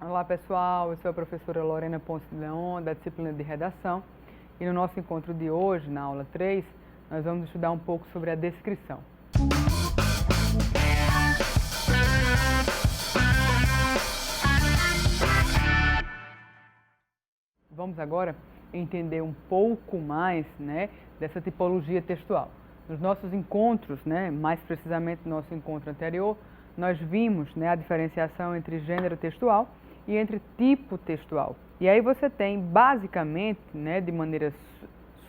Olá pessoal, eu sou a professora Lorena Ponce de Leon, da disciplina de redação, e no nosso encontro de hoje, na aula 3, nós vamos estudar um pouco sobre a descrição. Vamos agora entender um pouco mais, dessa tipologia textual. Nos nossos encontros, mais precisamente no nosso encontro anterior, nós vimos a diferenciação entre gênero textual e entre tipo textual. E aí você tem, basicamente, de maneira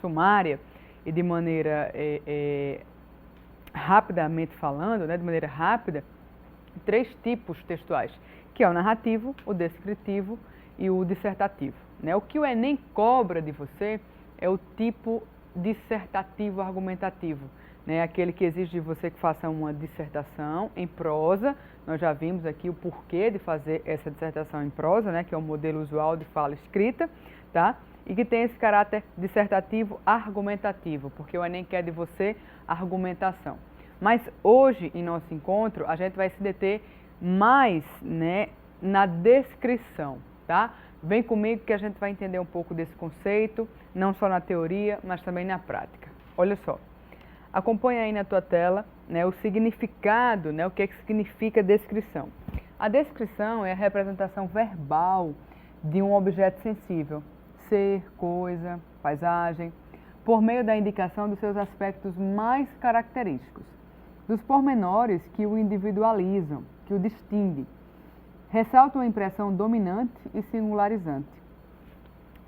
sumária e de maneira rapidamente falando, de maneira rápida, 3 tipos textuais, que é o narrativo, o descritivo e o dissertativo. O que o Enem cobra de você é o tipo dissertativo argumentativo, aquele que exige de você que faça uma dissertação em prosa. Nós já vimos aqui o porquê de fazer essa dissertação em prosa, que é o modelo usual de fala escrita, tá? E que tem esse caráter dissertativo argumentativo, porque o Enem quer de você argumentação. Mas hoje, em nosso encontro, a gente vai se deter mais na descrição, tá? Vem comigo que a gente vai entender um pouco desse conceito, não só na teoria, mas também na prática. Olha só, acompanha aí na tua tela o significado, o que significa descrição. A descrição é a representação verbal de um objeto sensível, ser, coisa, paisagem, por meio da indicação dos seus aspectos mais característicos, dos pormenores que o individualizam, que o distinguem. Ressalta uma impressão dominante e singularizante.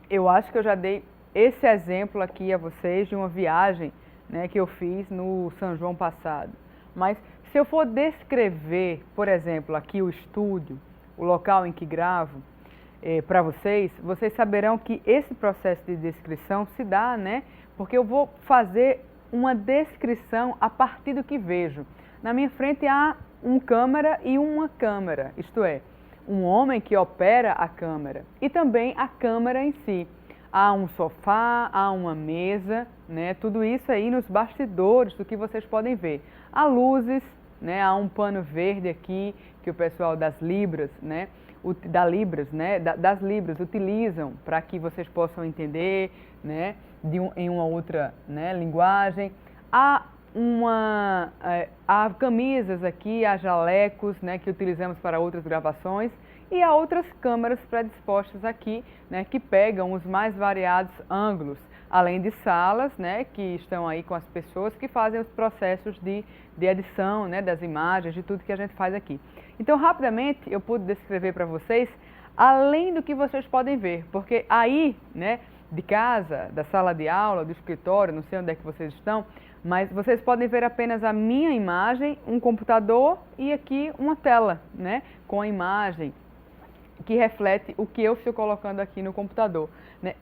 Eu acho que eu já dei esse exemplo aqui a vocês de uma viagem que eu fiz no São João passado. Mas se eu for descrever, por exemplo, aqui o estúdio, o local em que gravo, para vocês, vocês saberão que esse processo de descrição se dá, porque eu vou fazer uma descrição a partir do que vejo. Na minha frente há um câmera e uma câmera, isto é, um homem que opera a câmera e também a câmera em si. Há um sofá, há uma mesa, tudo isso aí nos bastidores do que vocês podem ver. Há luzes, há um pano verde aqui que o pessoal das Libras, das Libras utilizam para que vocês possam entender, em uma outra linguagem. Há camisas aqui, há jalecos que utilizamos para outras gravações e há outras câmeras predispostas aqui que pegam os mais variados ângulos, além de salas que estão aí com as pessoas que fazem os processos de edição das imagens, de tudo que a gente faz aqui. Então, rapidamente, eu pude descrever para vocês, além do que vocês podem ver, porque aí, de casa, da sala de aula, do escritório, não sei onde é que vocês estão, mas vocês podem ver apenas a minha imagem, um computador e aqui uma tela, com a imagem que reflete o que eu estou colocando aqui no computador.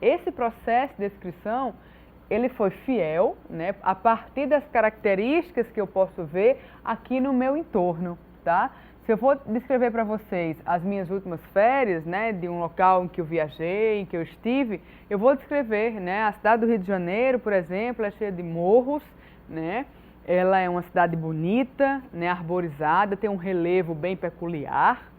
Esse processo de descrição, ele foi fiel, a partir das características que eu posso ver aqui no meu entorno, tá? Se eu for descrever para vocês as minhas últimas férias, de um local em que eu viajei, em que eu estive, eu vou descrever, a cidade do Rio de Janeiro, por exemplo, é cheia de morros, ela é uma cidade bonita, arborizada, tem um relevo bem peculiar,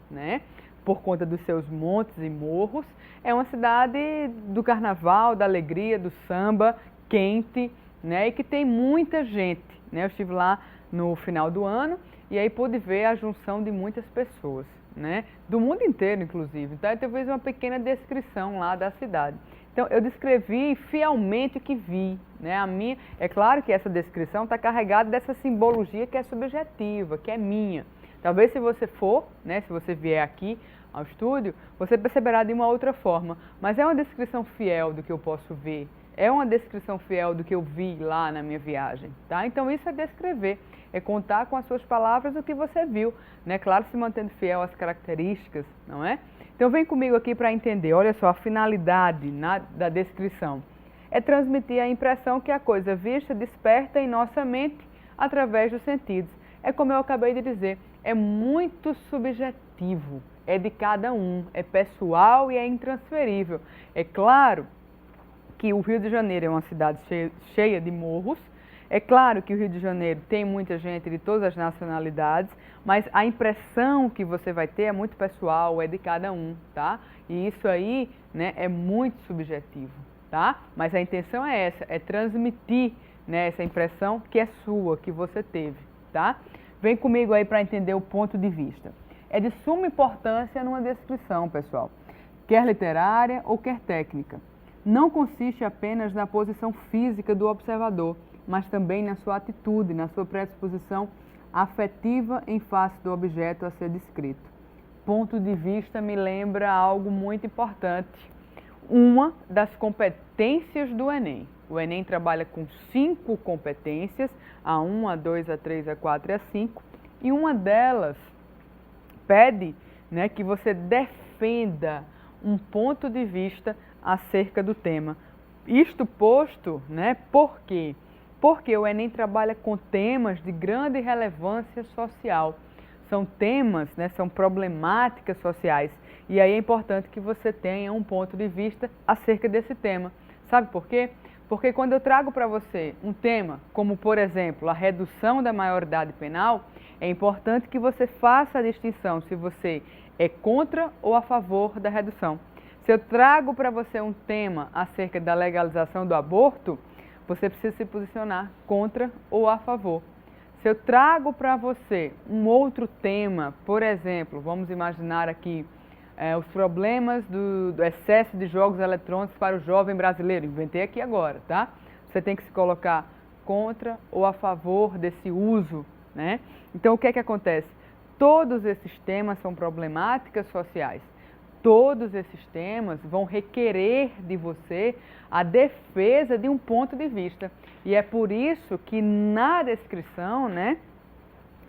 por conta dos seus montes e morros. É uma cidade do carnaval, da alegria, do samba, quente, e que tem muita gente. Eu estive lá no final do ano e aí pude ver a junção de muitas pessoas, do mundo inteiro, inclusive. Então, eu fiz uma pequena descrição lá da cidade. Então, eu descrevi fielmente o que vi. É claro que essa descrição está carregada dessa simbologia que é subjetiva, que é minha. Talvez se você for, se você vier aqui ao estúdio, você perceberá de uma outra forma. Mas é uma descrição fiel do que eu posso ver. É uma descrição fiel do que eu vi lá na minha viagem, tá? Então isso é descrever, é contar com as suas palavras o que você viu, Claro, se mantendo fiel às características, não é? Então vem comigo aqui para entender, olha só, a finalidade da descrição. É transmitir a impressão que a coisa vista desperta em nossa mente através dos sentidos. É como eu acabei de dizer, é muito subjetivo, é de cada um, é pessoal e é intransferível. É claro que o Rio de Janeiro é uma cidade cheia de morros, É claro que o Rio de Janeiro tem muita gente de todas as nacionalidades, mas a impressão que você vai ter é muito pessoal, é de cada um, tá? E isso aí, né, é muito subjetivo, tá? Mas a intenção é essa, é transmitir, né, essa impressão que é sua, que você teve, tá? Vem comigo aí para entender o ponto de vista. É de suma importância numa descrição, pessoal, quer literária ou quer técnica. Não consiste apenas na posição física do observador, mas também na sua atitude, na sua predisposição afetiva em face do objeto a ser descrito. Ponto de vista me lembra algo muito importante. Uma das competências do Enem. O Enem trabalha com 5 competências, A1, A2, A3, A4 e A5, e uma delas pede, né, que você defenda um ponto de vista acerca do tema. Isto posto, né, por quê? Porque o Enem trabalha com temas de grande relevância social. São temas, né, são problemáticas sociais. E aí é importante que você tenha um ponto de vista acerca desse tema. Sabe por quê? Porque quando eu trago para você um tema, como por exemplo a redução da maioridade penal, é importante que você faça a distinção se você é contra ou a favor da redução. Se eu trago para você um tema acerca da legalização do aborto, você precisa se posicionar contra ou a favor. Se eu trago para você um outro tema, por exemplo, vamos imaginar aqui os problemas do excesso de jogos eletrônicos para o jovem brasileiro. Inventei aqui agora, tá? Você tem que se colocar contra ou a favor desse uso, né? Então, o que é que acontece? Todos esses temas são problemáticas sociais. Todos esses temas vão requerer de você a defesa de um ponto de vista. E é por isso que na descrição, né,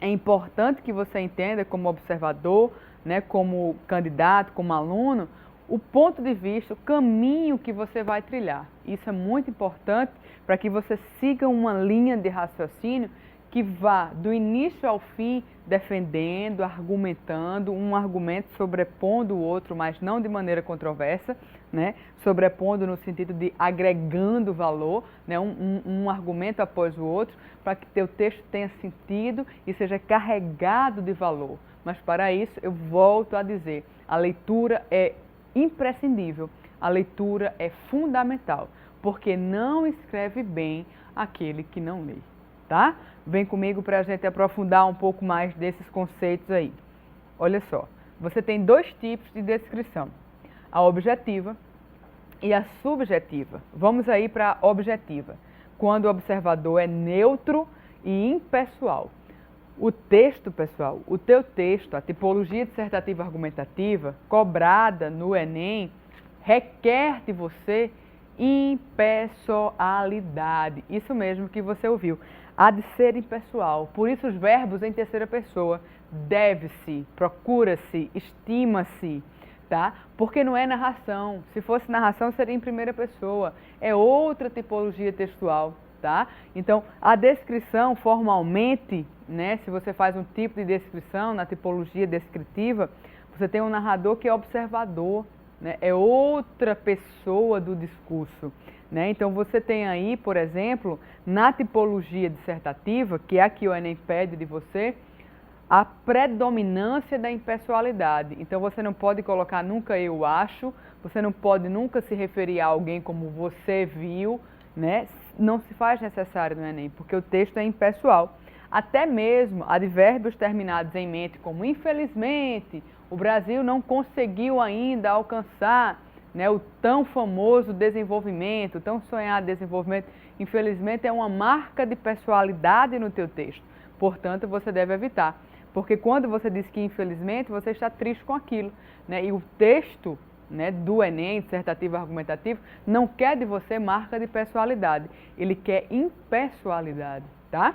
é importante que você entenda como observador, né, como candidato, como aluno, o ponto de vista, o caminho que você vai trilhar. Isso é muito importante para que você siga uma linha de raciocínio que vá do início ao fim defendendo, argumentando, um argumento sobrepondo o outro, mas não de maneira controversa, né? Sobrepondo no sentido de agregando valor, né? Um argumento após o outro, para que teu texto tenha sentido e seja carregado de valor. Mas para isso, eu volto a dizer, a leitura é imprescindível, a leitura é fundamental, porque não escreve bem aquele que não lê, tá? Vem comigo para a gente aprofundar um pouco mais desses conceitos aí. Olha só, você tem 2 tipos de descrição, a objetiva e a subjetiva. Vamos aí para a objetiva, quando o observador é neutro e impessoal. O texto, pessoal, o teu texto, a tipologia dissertativa argumentativa, cobrada no Enem, requer de você impessoalidade. Isso mesmo que você ouviu. Há de ser impessoal. Por isso os verbos em terceira pessoa. Deve-se, procura-se, estima-se, tá? Porque não é narração. Se fosse narração, seria em primeira pessoa. É outra tipologia textual, tá? Então, a descrição formalmente, né, se você faz um tipo de descrição na tipologia descritiva, você tem um narrador que é observador, né? É outra pessoa do discurso, né? Então, você tem aí, por exemplo, na tipologia dissertativa, que é a que o Enem pede de você, a predominância da impessoalidade. Então, você não pode colocar nunca eu acho, você não pode nunca se referir a alguém como você viu, né? Não se faz necessário no Enem, porque o texto é impessoal. Até mesmo advérbios terminados em mente, como infelizmente, o Brasil não conseguiu ainda alcançar, né, o tão famoso desenvolvimento, o tão sonhado desenvolvimento, infelizmente é uma marca de pessoalidade no teu texto. Portanto, você deve evitar, porque quando você diz que infelizmente, você está triste com aquilo, né? E o texto, né, do Enem, dissertativo argumentativo, não quer de você marca de pessoalidade, ele quer impessoalidade, tá?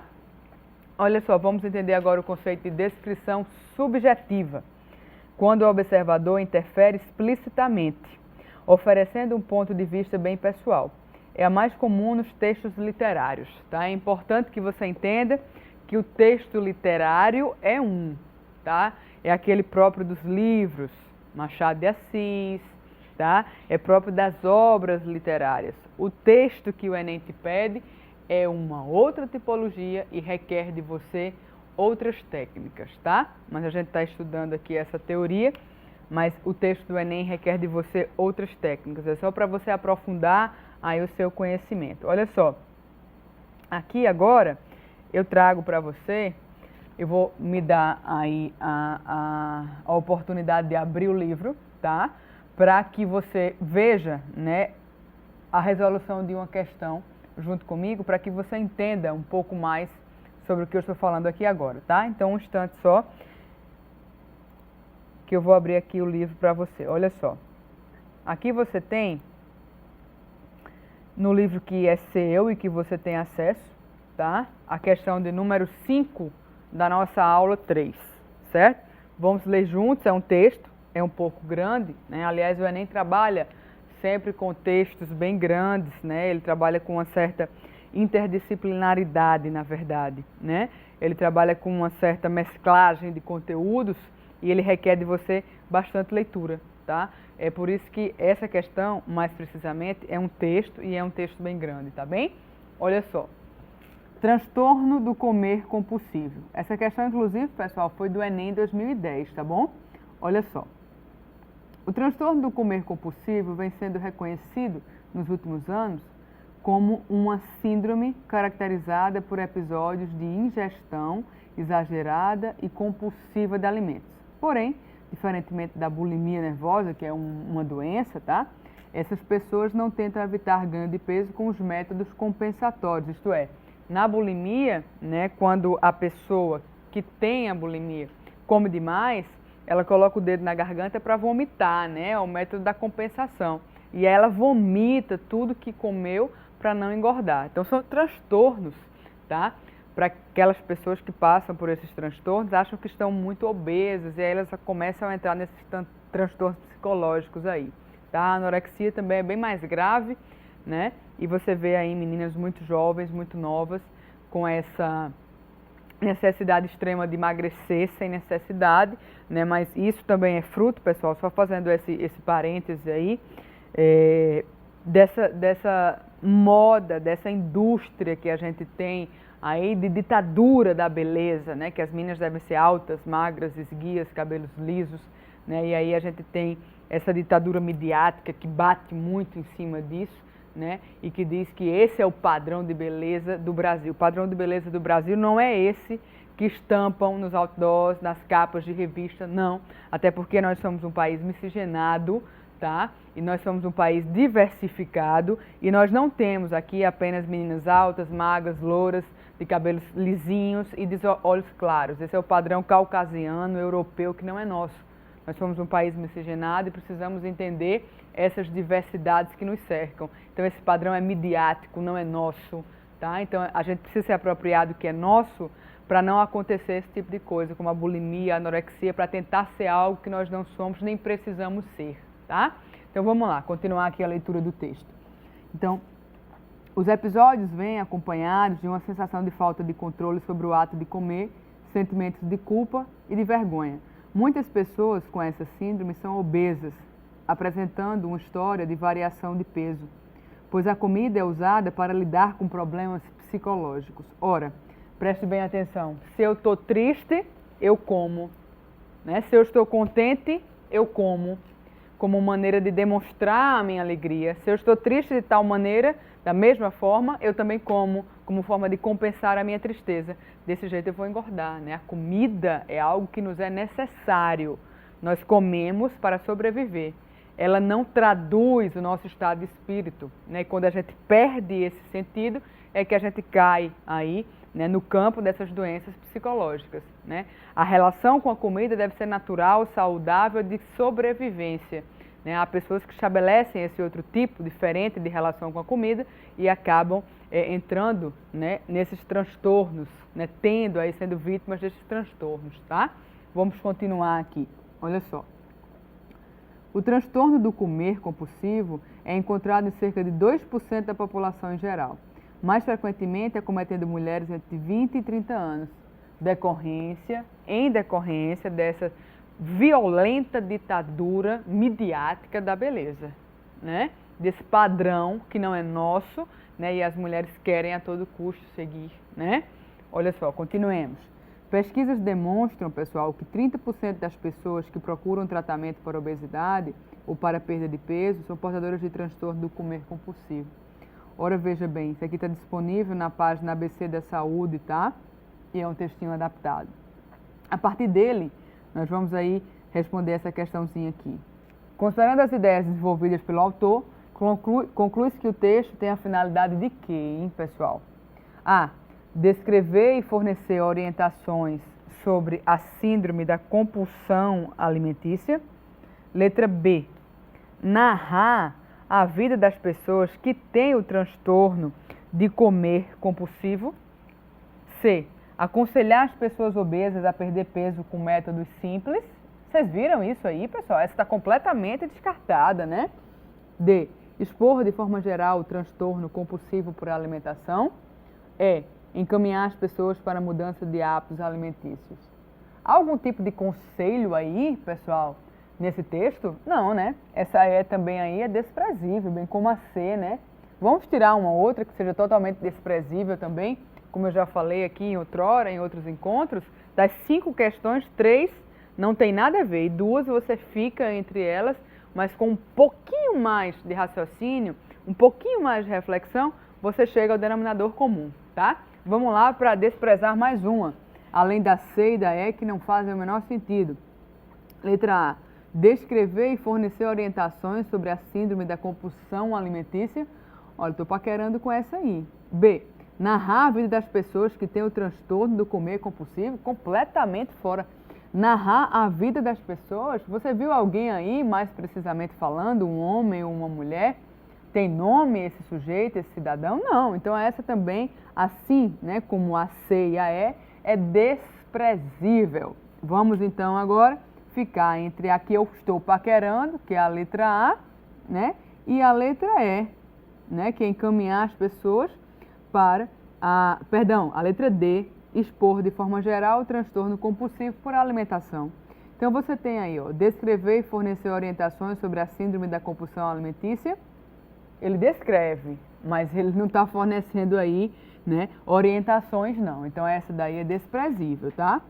Olha só, vamos entender agora o conceito de descrição subjetiva, quando o observador interfere explicitamente, oferecendo um ponto de vista bem pessoal. É a mais comum nos textos literários, tá? É importante que você entenda que o texto literário é tá? É aquele próprio dos livros, Machado de Assis, tá? É próprio das obras literárias. O texto que o Enem te pede é uma outra tipologia e requer de você outras técnicas, tá? Mas a gente está estudando aqui essa teoria, mas o texto do Enem requer de você outras técnicas. É só para você aprofundar aí o seu conhecimento. Olha só, aqui agora eu trago para você, eu vou me dar aí a oportunidade de abrir o livro, tá? Para que você veja, né, a resolução de uma questão junto comigo, para que você entenda um pouco mais sobre o que eu estou falando aqui agora, tá? Então, um instante só, que eu vou abrir aqui o livro para você. Olha só, aqui você tem, no livro que é seu e que você tem acesso, tá? A questão de número 5 da nossa aula 3, certo? Vamos ler juntos, é um texto, é um pouco grande, né? Aliás, o Enem trabalha sempre com textos bem grandes, né? Ele trabalha com uma certa interdisciplinaridade, na verdade, né? Ele trabalha com uma certa mesclagem de conteúdos e ele requer de você bastante leitura, tá? É por isso que essa questão, mais precisamente, é um texto e é um texto bem grande, tá bem? Olha só. Transtorno do comer compulsivo. Essa questão, inclusive, pessoal, foi do Enem 2010, tá bom? Olha só. O transtorno do comer compulsivo vem sendo reconhecido nos últimos anos como uma síndrome caracterizada por episódios de ingestão exagerada e compulsiva de alimentos. Porém, diferentemente da bulimia nervosa, que é uma doença, tá? Essas pessoas não tentam evitar ganho de peso com os métodos compensatórios, isto é, na bulimia, né, quando a pessoa que tem a bulimia come demais, ela coloca o dedo na garganta para vomitar, né? É o método da compensação. E aí ela vomita tudo que comeu para não engordar. Então são transtornos, tá? Para aquelas pessoas que passam por esses transtornos, acham que estão muito obesas e aí elas começam a entrar nesses transtornos psicológicos aí, tá? A anorexia também é bem mais grave, né? E você vê aí meninas muito jovens, muito novas, com essa necessidade extrema de emagrecer sem necessidade, né? Mas isso também é fruto, pessoal, só fazendo esse parêntese aí, dessa moda, dessa indústria que a gente tem aí de ditadura da beleza, né? Que as meninas devem ser altas, magras, esguias, cabelos lisos, né? E aí a gente tem essa ditadura midiática que bate muito em cima disso, né? E que diz que esse é o padrão de beleza do Brasil. O padrão de beleza do Brasil não é esse que estampam nos outdoors, nas capas de revista, não. Até porque nós somos um país miscigenado, tá? E nós somos um país diversificado e nós não temos aqui apenas meninas altas, magras, louras, de cabelos lisinhos e de olhos claros. Esse é o padrão caucasiano, europeu, que não é nosso. Nós somos um país miscigenado e precisamos entender essas diversidades que nos cercam. Então esse padrão é midiático, não é nosso, tá? Então a gente precisa se apropriar do que é nosso para não acontecer esse tipo de coisa, como a bulimia, a anorexia, para tentar ser algo que nós não somos nem precisamos ser, tá? Então vamos lá, continuar aqui a leitura do texto. Então, os episódios vêm acompanhados de uma sensação de falta de controle sobre o ato de comer, sentimentos de culpa e de vergonha. Muitas pessoas com essa síndrome são obesas, apresentando uma história de variação de peso, pois a comida é usada para lidar com problemas psicológicos. Ora, preste bem atenção, se eu estou triste, eu como, né? Se eu estou contente, eu como maneira de demonstrar a minha alegria. Se eu estou triste de tal maneira, da mesma forma, eu também como forma de compensar a minha tristeza. Desse jeito eu vou engordar, né? A comida é algo que nos é necessário. Nós comemos para sobreviver. Ela não traduz o nosso estado de espírito, né? E quando a gente perde esse sentido, é que a gente cai aí, né, no campo dessas doenças psicológicas, né? A relação com a comida deve ser natural, saudável, de sobrevivência, né? Há pessoas que estabelecem esse outro tipo diferente de relação com a comida e acabam entrando, né, nesses transtornos, né, tendo aí, sendo vítimas desses transtornos, tá? Vamos continuar aqui. Olha só. O transtorno do comer compulsivo é encontrado em cerca de 2% da população em geral. Mais frequentemente acometendo mulheres entre 20 e 30 anos, em decorrência dessa violenta ditadura midiática da beleza, né? Desse padrão que não é nosso, né? E as mulheres querem a todo custo seguir, né? Olha só, continuemos. Pesquisas demonstram, pessoal, que 30% das pessoas que procuram tratamento para obesidade ou para perda de peso são portadoras de transtorno do comer compulsivo. Ora, veja bem, isso aqui está disponível na página ABC da Saúde, tá? E é um textinho adaptado. A partir dele, nós vamos aí responder essa questãozinha aqui. Considerando as ideias desenvolvidas pelo autor, conclui-se que o texto tem a finalidade de quê, hein, pessoal? A. Descrever e fornecer orientações sobre a síndrome da compulsão alimentícia. Letra B. Narrar a vida das pessoas que têm o transtorno de comer compulsivo. C. Aconselhar as pessoas obesas a perder peso com métodos simples. Vocês viram isso aí, pessoal? Essa está completamente descartada, né? D. Expor de forma geral o transtorno compulsivo por alimentação. E. Encaminhar as pessoas para a mudança de hábitos alimentícios. Há algum tipo de conselho aí, pessoal, nesse texto? Não, né? Essa E também aí é desprezível, bem como a C, né? Vamos tirar uma outra que seja totalmente desprezível também, como eu já falei aqui em outrora, em outros encontros. Das 5 questões, 3 não tem nada a ver e 2 você fica entre elas, mas com um pouquinho mais de raciocínio, um pouquinho mais de reflexão, você chega ao denominador comum, tá? Vamos lá para desprezar mais uma, além da C e da E, que não fazem o menor sentido. Letra A. Descrever e fornecer orientações sobre a síndrome da compulsão alimentícia. Olha, estou paquerando com essa aí. B. Narrar a vida das pessoas que têm o transtorno do comer compulsivo, completamente fora. Narrar a vida das pessoas? Você viu alguém aí, mais precisamente falando, um homem ou uma mulher? Tem nome esse sujeito, esse cidadão? Não. Então essa também, assim, né, como a C e a E, é desprezível. Vamos então agora ficar entre a que eu estou paquerando, que é a letra A, né, e a letra E, né, que é encaminhar as pessoas para a letra D, expor de forma geral o transtorno compulsivo por alimentação. Então você tem aí, ó, descrever e fornecer orientações sobre a síndrome da compulsão alimentícia. Ele descreve, mas ele não está fornecendo aí, né, orientações não. Então essa daí é desprezível, tá?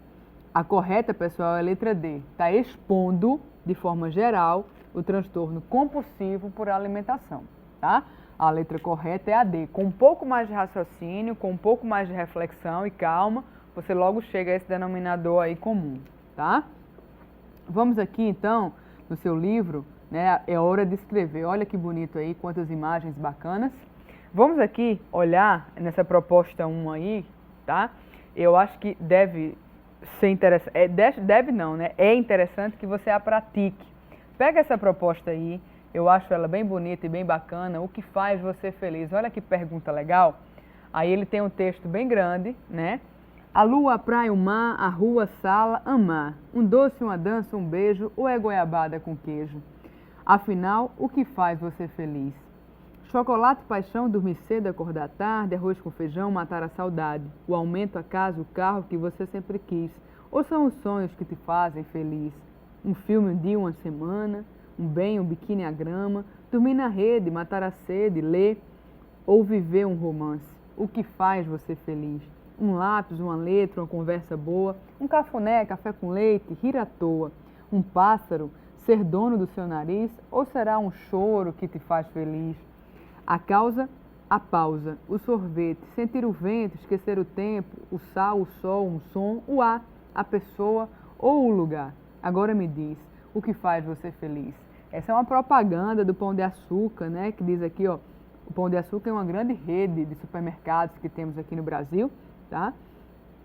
A correta, pessoal, é a letra D. Está expondo, de forma geral, o transtorno compulsivo por alimentação, tá? A letra correta é a D. Com um pouco mais de raciocínio, com um pouco mais de reflexão e calma, você logo chega a esse denominador aí comum, tá? Vamos aqui, então, no seu livro, né, é hora de escrever. Olha que bonito aí, quantas imagens bacanas. Vamos aqui olhar nessa proposta 1 aí, tá? Eu acho que deve ser interessante, deve não, né? É interessante que você a pratique. Pega essa proposta aí, eu acho ela bem bonita e bem bacana. O que faz você feliz? Olha que pergunta legal. Aí ele tem um texto bem grande, né? A lua, a praia, o mar, a rua, a sala, amar. Um doce, uma dança, um beijo, ou é goiabada com queijo? Afinal, o que faz você feliz? Chocolate, paixão, dormir cedo, acordar tarde, arroz com feijão, matar a saudade. O aumento, a casa, o carro que você sempre quis. Ou são os sonhos que te fazem feliz? Um filme, um dia, uma semana, um bem, um biquíni à grama, dormir na rede, matar a sede, ler ou viver um romance. O que faz você feliz? Um lápis, uma letra, uma conversa boa, um cafuné, café com leite, rir à toa. Um pássaro, ser dono do seu nariz, ou será um choro que te faz feliz? A causa, a pausa, o sorvete, sentir o vento, esquecer o tempo, o sal, o sol, um som, o ar, a pessoa ou o lugar. Agora me diz, o que faz você feliz? Essa é uma propaganda do Pão de Açúcar, né? Que diz aqui, ó, o Pão de Açúcar é uma grande rede de supermercados que temos aqui no Brasil, tá?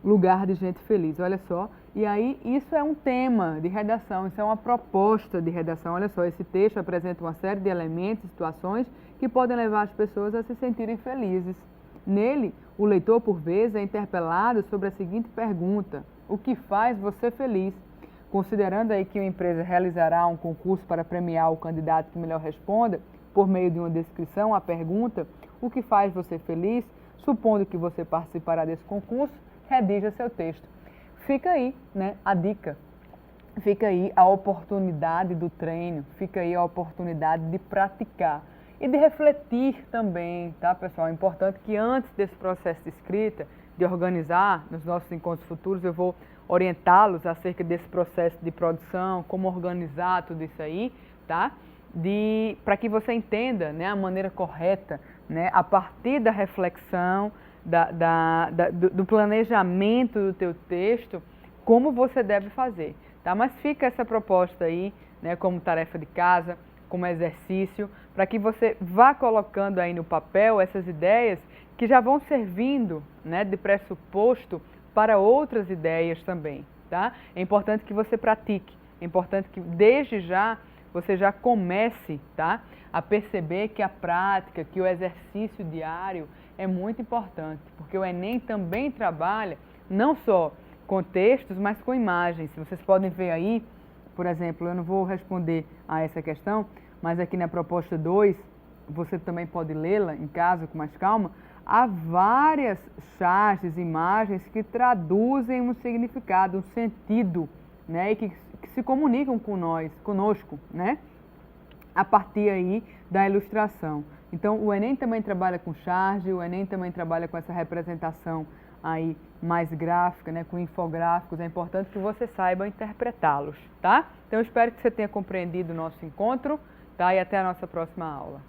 Lugar de gente feliz, olha só. E aí, isso é um tema de redação, isso é uma proposta de redação. Olha só, esse texto apresenta uma série de elementos, situações que podem levar as pessoas a se sentirem felizes. Nele, o leitor, por vezes, é interpelado sobre a seguinte pergunta: o que faz você feliz? Considerando aí que uma empresa realizará um concurso para premiar o candidato que melhor responda, por meio de uma descrição, a pergunta, o que faz você feliz? Supondo que você participará desse concurso, redija seu texto. Fica aí, né, a dica, fica aí a oportunidade do treino, fica aí a oportunidade de praticar. e de refletir também, tá, pessoal? É importante que antes desse processo de escrita, de organizar, nos nossos encontros futuros, eu vou orientá-los acerca desse processo de produção, como organizar tudo isso aí, tá? Para que você entenda, né, a maneira correta, né, a partir da reflexão, do planejamento do teu texto, como você deve fazer, tá? Mas fica essa proposta aí, né, como tarefa de casa, como exercício, para que você vá colocando aí no papel essas ideias que já vão servindo, né, de pressuposto para outras ideias também, tá? É importante que você pratique, é importante que desde já você já comece, tá, a perceber que a prática, que o exercício diário é muito importante, porque o Enem também trabalha não só com textos, mas com imagens. Vocês podem ver aí, por exemplo, eu não vou responder a essa questão, mas aqui na proposta 2, você também pode lê-la em casa com mais calma, há várias charges, imagens que traduzem um significado, um sentido, né, e que se comunicam conosco, né, a partir aí da ilustração. Então, o Enem também trabalha com charge, o Enem também trabalha com essa representação aí mais gráfica, né, com infográficos. É importante que você saiba interpretá-los, tá? Então, eu espero que você tenha compreendido o nosso encontro, tá? E até a nossa próxima aula.